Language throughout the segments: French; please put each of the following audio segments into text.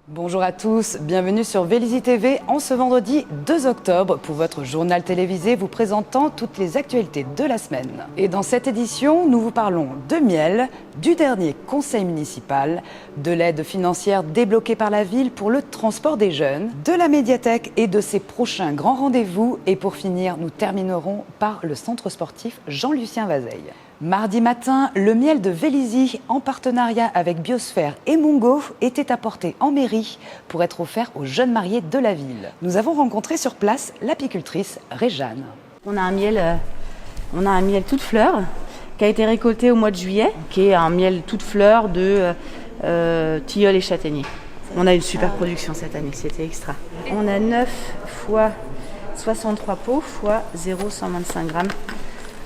Bonjour à tous, bienvenue sur Vélizy TV en ce vendredi 2 octobre pour votre journal télévisé vous présentant toutes les actualités de la semaine. Et dans cette édition, nous vous parlons de miel, du dernier conseil municipal, de l'aide financière débloquée par la ville pour le transport des jeunes, de la médiathèque et de ses prochains grands rendez-vous. Et pour finir, nous terminerons par le centre sportif Jean-Lucien Vazeille. Mardi matin, le miel de Vélizy, en partenariat avec Biosphère et Mungo, était apporté en mairie pour être offert aux jeunes mariés de la ville. Nous avons rencontré sur place l'apicultrice Réjeanne. On a un miel toute fleur qui a été récolté au mois de juillet, qui est un miel toute fleur de tilleul et châtaignier. On a une super production cette année, c'était extra. On a 9 fois 63 pots fois 0,125 grammes.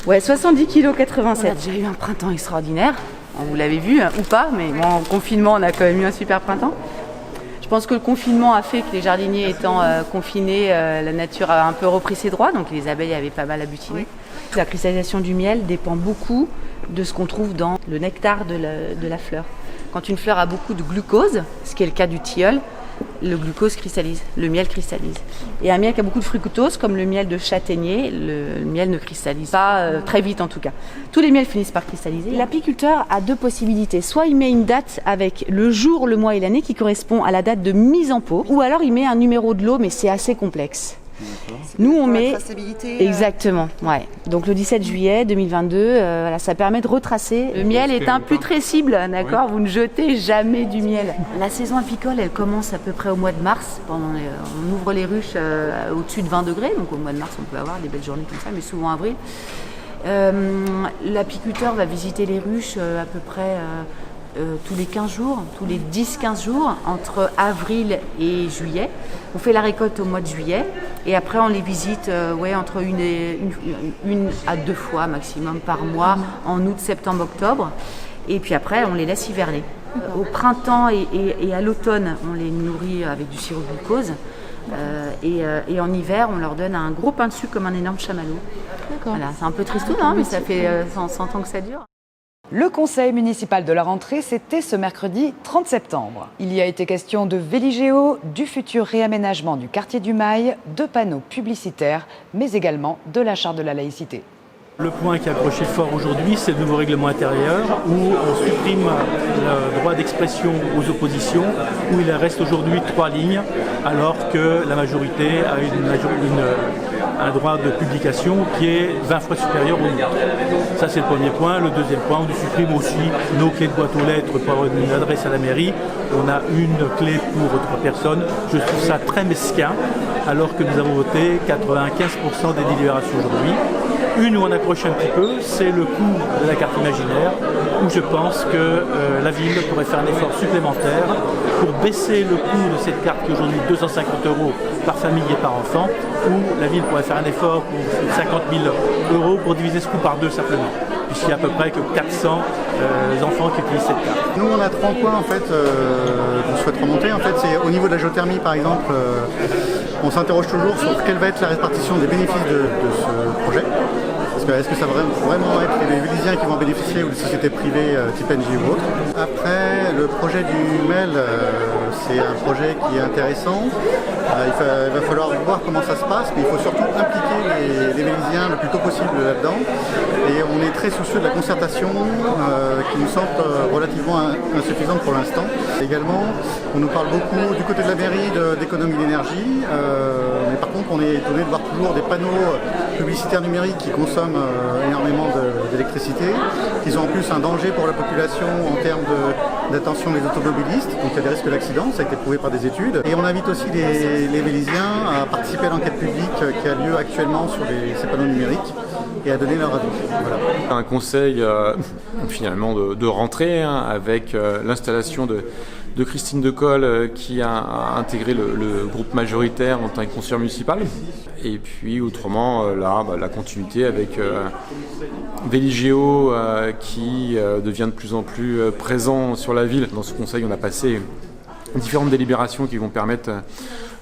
Ouais, 70 kg 87. On a déjà eu un printemps extraordinaire. Vous l'avez vu ou pas, mais bon, en confinement, on a quand même eu un super printemps. Je pense que le confinement a fait que les jardiniers étant confinés, la nature a un peu repris ses droits, donc les abeilles avaient pas mal à butiner. La cristallisation du miel dépend beaucoup de ce qu'on trouve dans le nectar de la fleur. Quand une fleur a beaucoup de glucose, ce qui est le cas du tilleul, le glucose cristallise, le miel cristallise. Et un miel qui a beaucoup de fructose, comme le miel de châtaignier, le miel ne cristallise pas très vite en tout cas. Tous les miels finissent par cristalliser. L'apiculteur a deux possibilités. Soit il met une date avec le jour, le mois et l'année qui correspond à la date de mise en pot, ou alors il met un numéro de lot, mais c'est assez complexe. Nous on met exactement, ouais. Donc le 17 juillet 2022, voilà, ça permet de retracer. Le miel est imputrescible, d'accord. Vous ne jetez jamais du miel. La saison apicole, elle commence à peu près au mois de mars. On ouvre les ruches au-dessus de 20 degrés, donc au mois de mars on peut avoir des belles journées comme ça, mais souvent avril. L'apiculteur va visiter les ruches à peu près tous les 15 jours, tous les 10-15 jours, entre avril et juillet. On fait la récolte au mois de juillet et après on les visite entre une à deux fois maximum par mois, en août, septembre, octobre. Et puis après on les laisse hiverner. Au printemps et à l'automne, on les nourrit avec du sirop de glucose. Et en hiver, on leur donne un gros pain de sucre comme un énorme chamallow. Voilà, c'est un peu tristoun, hein, mais ça fait 100 ans que ça dure. Le conseil municipal de la rentrée, c'était ce mercredi 30 septembre. Il y a été question de Véligéo, du futur réaménagement du quartier du Mail, de panneaux publicitaires, mais également de la charte de la laïcité. Le point qui a accroché fort aujourd'hui, c'est le nouveau règlement intérieur où on supprime le droit d'expression aux oppositions, où il reste aujourd'hui 3 lignes, alors que la majorité a un droit de publication qui est 20 fois supérieur au nôtre. Ça, c'est le premier point. Le deuxième point, on supprime aussi nos clés de boîte aux lettres pour avoir une adresse à la mairie. On a une clé pour 3 personnes. Je trouve ça très mesquin, alors que nous avons voté 95% des délibérations aujourd'hui. Une où on accroche un petit peu, c'est le coût de la carte imaginaire, où je pense que la ville pourrait faire un effort supplémentaire pour baisser le coût de cette carte qui est aujourd'hui 250 € par famille et par enfant, où la ville pourrait faire un effort pour 50 000 € pour diviser ce coût par 2 simplement, puisqu'il y a à peu près que 400 enfants qui utilisent cette carte. Nous on a 3 points en fait qu'on souhaite remonter. En fait, c'est au niveau de la géothermie par exemple, on s'interroge toujours sur quelle va être la répartition des bénéfices de ce projet. Est-ce que ça va vraiment être les Vélizyens qui vont bénéficier ou les sociétés privées type NG ou autres? Après, le projet du MEL, c'est un projet qui est intéressant. Il va falloir voir comment ça se passe, mais il faut surtout impliquer les Vélizyens le plus tôt possible là-dedans. Et on est très soucieux de la concertation qui nous semble relativement insuffisante pour l'instant. Également, on nous parle beaucoup du côté de la mairie d'économie d'énergie, mais par contre on est étonné de voir toujours des panneaux publicitaires numériques qui consomment énormément d'électricité, qui ont en plus un danger pour la population en termes d'attention des automobilistes, donc il y a des risques d'accident, ça a été prouvé par des études. Et on invite aussi les Vélizyens à participer à l'enquête publique qui a lieu actuellement sur ces panneaux numériques et à donner leur avis. Voilà. Un conseil finalement de rentrée avec l'installation de Christine Decolle qui a intégré le groupe majoritaire en tant que conseillère municipale. Et puis autrement, la continuité avec Véligéo qui devient de plus en plus présent sur la ville. Dans ce conseil, on a passé différentes délibérations qui vont permettre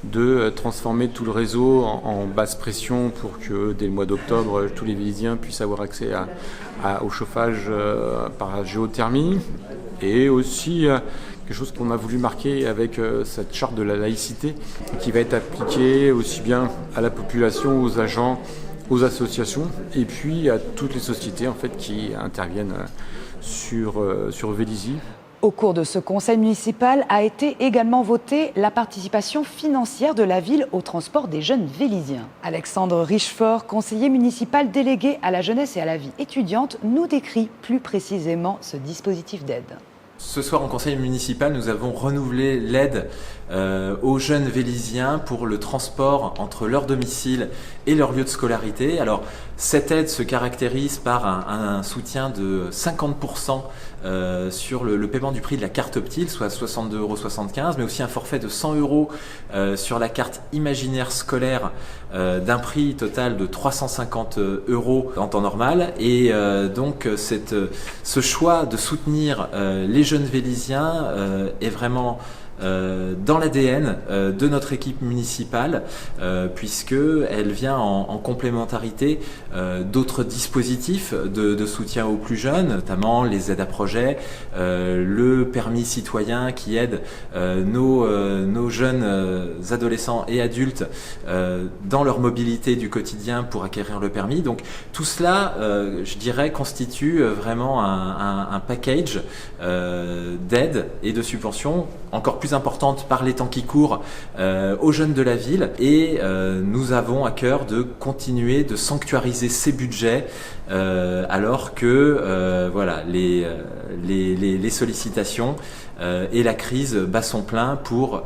de transformer tout le réseau en basse pression pour que dès le mois d'octobre, tous les Vélizyens puissent avoir accès au chauffage par géothermie. Et aussi quelque chose qu'on a voulu marquer avec cette charte de la laïcité qui va être appliquée aussi bien à la population, aux agents, aux associations et puis à toutes les sociétés en fait qui interviennent sur Vélizy. Au cours de ce conseil municipal a été également votée la participation financière de la ville au transport des jeunes vélysiens. Alexandre Richefort, conseiller municipal délégué à la jeunesse et à la vie étudiante, nous décrit plus précisément ce dispositif d'aide. Ce soir, en conseil municipal, nous avons renouvelé l'aide aux jeunes vélysiens pour le transport entre leur domicile et leur lieu de scolarité. Alors, cette aide se caractérise par un soutien de 50% sur le paiement du prix de la carte Optile, soit 62,75 €, mais aussi un forfait de 100 € sur la carte imaginaire scolaire d'un prix total de 350 € en temps normal. Et donc, ce choix de soutenir les jeunes vélysiens est vraiment dans l'ADN de notre équipe municipale, puisqu'elle vient en complémentarité d'autres dispositifs de soutien aux plus jeunes, notamment les aides à projet, le permis citoyen qui aide nos jeunes adolescents et adultes dans leur mobilité du quotidien pour acquérir le permis. Donc tout cela, je dirais, constitue vraiment un package d'aide et de subventions encore plus importante par les temps qui courent aux jeunes de la ville, et nous avons à cœur de continuer de sanctuariser ces budgets alors que voilà, les sollicitations et la crise bat son plein pour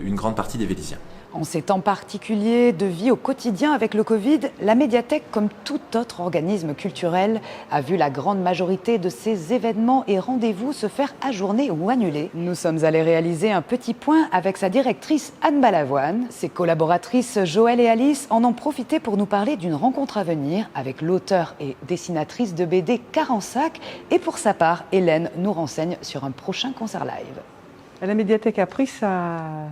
une grande partie des Vélysiens. En ces temps particuliers de vie au quotidien avec le Covid, la médiathèque, comme tout autre organisme culturel, a vu la grande majorité de ses événements et rendez-vous se faire ajourner ou annuler. Nous sommes allés réaliser un petit point avec sa directrice Anne Balavoine. Ses collaboratrices Joël et Alice en ont profité pour nous parler d'une rencontre à venir avec l'auteur et dessinatrice de BD Carensac. Et pour sa part, Hélène nous renseigne sur un prochain concert live. La médiathèque a pris sa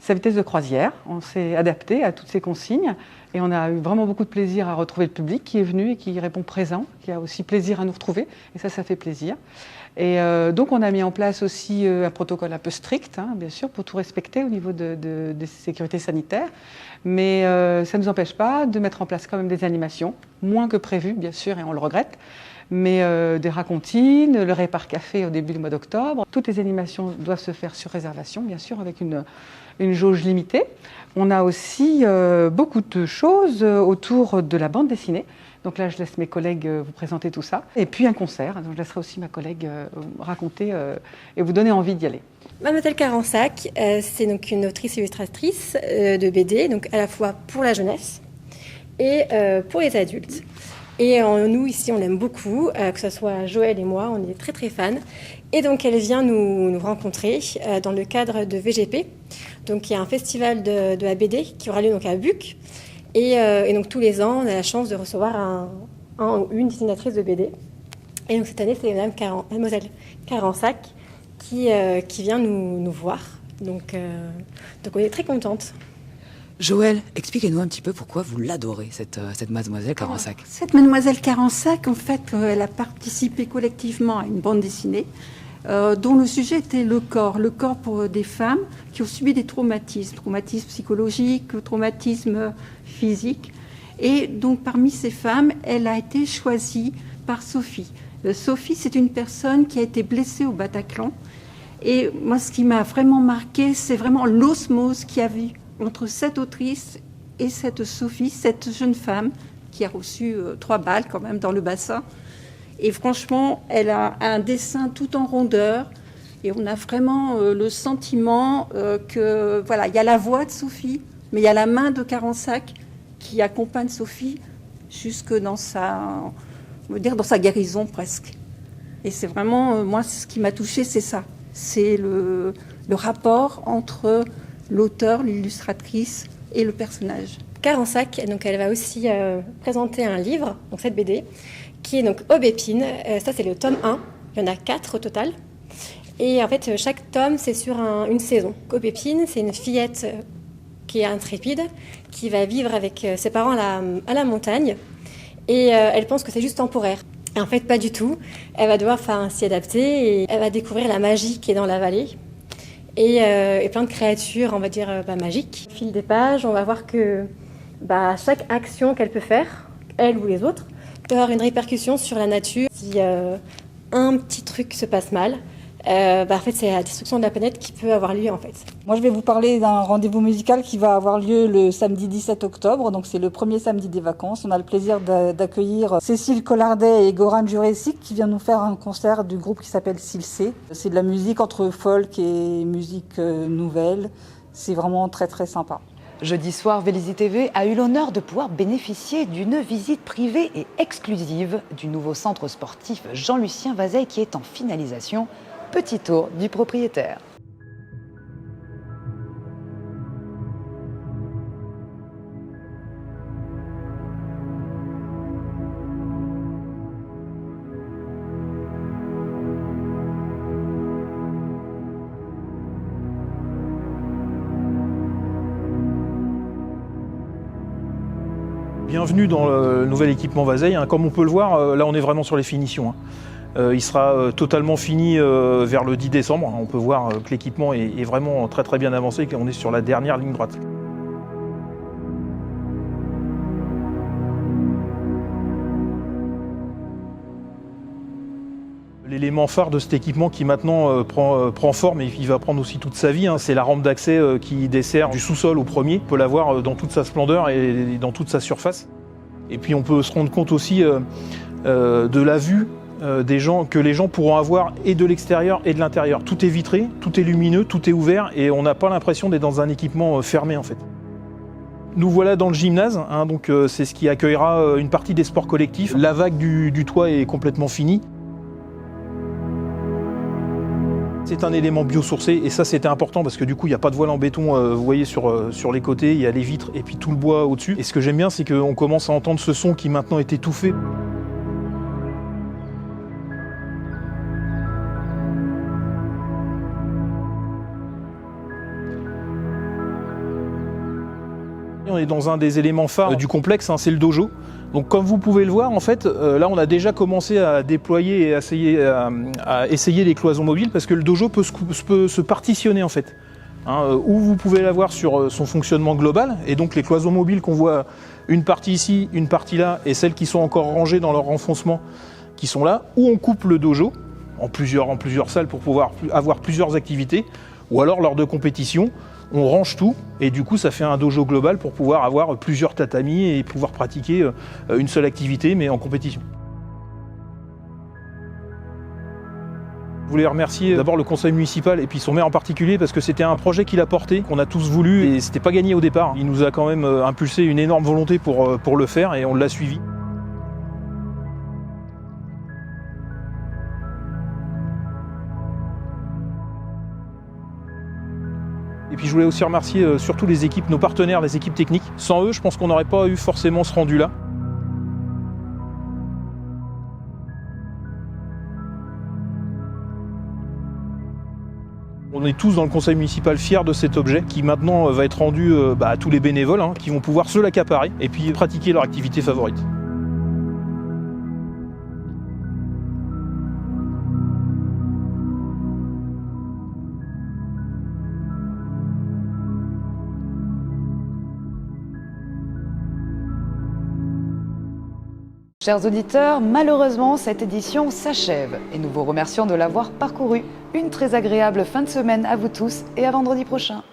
vitesse de croisière. On s'est adapté à toutes ces consignes et on a eu vraiment beaucoup de plaisir à retrouver le public qui est venu et qui répond présent, qui a aussi plaisir à nous retrouver, et ça fait plaisir. Et donc on a mis en place aussi un protocole un peu strict, bien sûr, pour tout respecter au niveau des sécurités sanitaires, mais ça ne nous empêche pas de mettre en place quand même des animations, moins que prévu bien sûr, et on le regrette, mais des racontines, le répart café au début du mois d'octobre. Toutes les animations doivent se faire sur réservation, bien sûr, avec une jauge limitée. On a aussi beaucoup de choses autour de la bande dessinée. Donc là, je laisse mes collègues vous présenter tout ça. Et puis un concert, donc je laisserai aussi ma collègue raconter et vous donner envie d'y aller. Mademoiselle Carensac, c'est donc une autrice illustratrice de BD, donc à la fois pour la jeunesse et pour les adultes. Et nous, ici, on l'aime beaucoup, que ce soit Joël et moi, on est très très fans. Et donc, elle vient nous rencontrer dans le cadre de VGP. Donc, il y a un festival de la BD qui aura lieu donc à Buc. Et donc, tous les ans, on a la chance de recevoir une dessinatrice de BD. Et donc, cette année, c'est Mademoiselle Carensac qui vient nous voir. Donc, on est très contente. Joël, expliquez-nous un petit peu pourquoi vous l'adorez, cette Mademoiselle Carensac. Cette Mademoiselle Carensac, en fait, elle a participé collectivement à une bande dessinée dont le sujet était le corps pour des femmes qui ont subi des traumatismes psychologiques, traumatismes physiques. Et donc, parmi ces femmes, elle a été choisie par Sophie. Sophie, c'est une personne qui a été blessée au Bataclan. Et moi, ce qui m'a vraiment marqué, c'est vraiment l'osmose qu'il y a eu entre cette autrice et cette Sophie, cette jeune femme qui a reçu 3 balles quand même dans le bassin. Et franchement, elle a un dessin tout en rondeur. Et on a vraiment le sentiment que, voilà, il y a la voix de Sophie, mais il y a la main de Carensac qui accompagne Sophie jusque dans sa guérison presque. Et c'est vraiment, moi, ce qui m'a touchée, c'est ça. C'est le rapport entre l'auteur, l'illustratrice et le personnage. Carensac, donc elle va aussi présenter un livre, donc cette BD, qui est donc Aubépine. Ça, c'est le tome 1. Il y en a 4 au total. Et en fait, chaque tome, c'est sur une saison. Aubépine, c'est une fillette qui est intrépide, qui va vivre avec ses parents à la montagne. Et elle pense que c'est juste temporaire. Et en fait, pas du tout. Elle va devoir s'y adapter et elle va découvrir la magie qui est dans la vallée. et plein de créatures, on va dire, magiques. Au fil des pages, on va voir que chaque action qu'elle peut faire, elle ou les autres, peut avoir une répercussion sur la nature. Si un petit truc se passe mal, en fait, c'est la destruction de la planète qui peut avoir lieu en fait. Moi, je vais vous parler d'un rendez-vous musical qui va avoir lieu le samedi 17 octobre. Donc, c'est le premier samedi des vacances. On a le plaisir d'accueillir Cécile Collardet et Goran Jurecic qui viennent nous faire un concert du groupe qui s'appelle Silsé. C'est de la musique entre folk et musique nouvelle. C'est vraiment très très sympa. Jeudi soir, Vélizy TV a eu l'honneur de pouvoir bénéficier d'une visite privée et exclusive du nouveau centre sportif Jean-Lucien Vazeille qui est en finalisation. Petit tour du propriétaire. Bienvenue dans le nouvel équipement Vazeille. Comme on peut le voir, là on est vraiment sur les finitions. Il sera totalement fini vers le 10 décembre. On peut voir que l'équipement est vraiment très très bien avancé et qu'on est sur la dernière ligne droite. L'élément phare de cet équipement qui maintenant prend forme et qui va prendre aussi toute sa vie, c'est la rampe d'accès qui dessert du sous-sol au premier. On peut la voir dans toute sa splendeur et dans toute sa surface. Et puis on peut se rendre compte aussi de la vue que les gens pourront avoir et de l'extérieur et de l'intérieur. Tout est vitré, tout est lumineux, tout est ouvert et on n'a pas l'impression d'être dans un équipement fermé en fait. Nous voilà dans le gymnase, donc c'est ce qui accueillera une partie des sports collectifs. La vague du toit est complètement finie. C'est un élément biosourcé et ça c'était important parce que du coup il n'y a pas de voile en béton, vous voyez sur les côtés, il y a les vitres et puis tout le bois au-dessus. Et ce que j'aime bien c'est qu'on commence à entendre ce son qui maintenant est étouffé. On est dans un des éléments phares du complexe, c'est le dojo. Donc comme vous pouvez le voir, en fait, là on a déjà commencé à déployer et à essayer les cloisons mobiles parce que le dojo peut se partitionner en fait. Où vous pouvez l'avoir sur son fonctionnement global et donc les cloisons mobiles qu'on voit une partie ici, une partie là et celles qui sont encore rangées dans leur renfoncement qui sont là, où on coupe le dojo en plusieurs salles pour pouvoir avoir plusieurs activités ou alors lors de compétitions. On range tout et du coup ça fait un dojo global pour pouvoir avoir plusieurs tatamis et pouvoir pratiquer une seule activité mais en compétition. Je voulais remercier d'abord le conseil municipal et puis son maire en particulier parce que c'était un projet qu'il a porté, qu'on a tous voulu et c'était pas gagné au départ. Il nous a quand même impulsé une énorme volonté pour le faire et on l'a suivi. Et puis je voulais aussi remercier surtout les équipes, nos partenaires, les équipes techniques. Sans eux, je pense qu'on n'aurait pas eu forcément ce rendu-là. On est tous dans le conseil municipal fiers de cet objet qui maintenant va être rendu à tous les bénévoles qui vont pouvoir se l'accaparer et puis pratiquer leur activité favorite. Chers auditeurs, malheureusement, cette édition s'achève et nous vous remercions de l'avoir parcourue. Une très agréable fin de semaine à vous tous et à vendredi prochain.